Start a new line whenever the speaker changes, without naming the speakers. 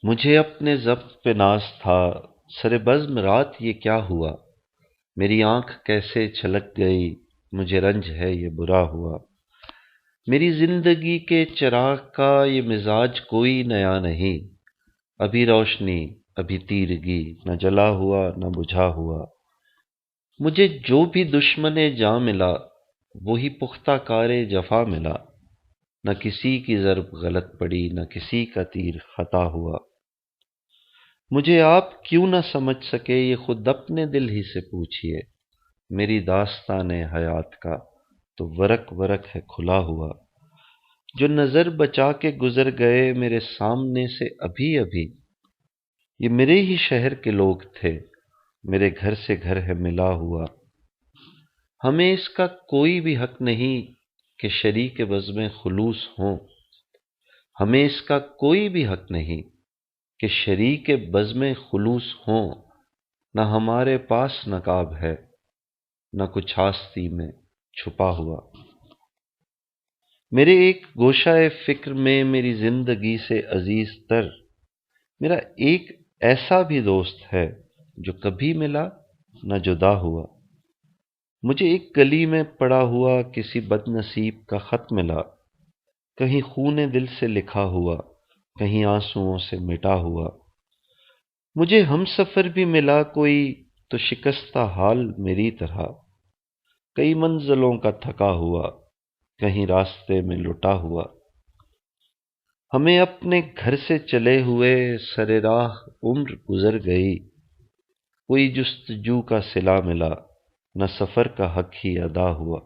مجھے اپنے ضبط پہ ناز تھا، سر بزم رات یہ کیا ہوا؟ میری آنکھ کیسے چھلک گئی، مجھے رنج ہے یہ برا ہوا۔ میری زندگی کے چراغ کا یہ مزاج کوئی نیا نہیں، ابھی روشنی ابھی تیرگی، نہ جلا ہوا نہ بجھا ہوا۔ مجھے جو بھی دشمن جاں ملا، وہی پختہ کار جفا ملا۔ نہ کسی کی ضرب غلط پڑی، نہ کسی کا تیر خطا ہوا۔ مجھے آپ کیوں نہ سمجھ سکے یہ خود اپنے دل ہی سے پوچھئے، میری داستان حیات کا تو ورق ورق ہے کھلا ہوا۔ جو نظر بچا کے گزر گئے میرے سامنے سے ابھی ابھی، یہ میرے ہی شہر کے لوگ تھے، میرے گھر سے گھر ہے ملا ہوا۔ ہمیں اس کا کوئی بھی حق نہیں کہ شریک بزم خلوص ہوں، ہمیں اس کا کوئی بھی حق نہیں کہ شریک بزم خلوص ہوں۔ نہ ہمارے پاس نقاب ہے، نہ کچھ آستی میں چھپا ہوا۔ میرے ایک گوشہ فکر میں میری زندگی سے عزیز تر میرا ایک ایسا بھی دوست ہے جو کبھی ملا نہ جدا ہوا۔ مجھے ایک گلی میں پڑا ہوا کسی بد نصیب کا خط ملا، کہیں خون دل سے لکھا ہوا، کہیں آنسوؤں سے مٹا ہوا۔ مجھے ہم سفر بھی ملا کوئی تو شکستہ حال میری طرح، کئی منزلوں کا تھکا ہوا، کہیں راستے میں لٹا ہوا۔ ہمیں اپنے گھر سے چلے ہوئے سر راہ عمر گزر گئی، کوئی جستجو کا صلہ ملا، نہ سفر کا حق ہی ادا ہوا۔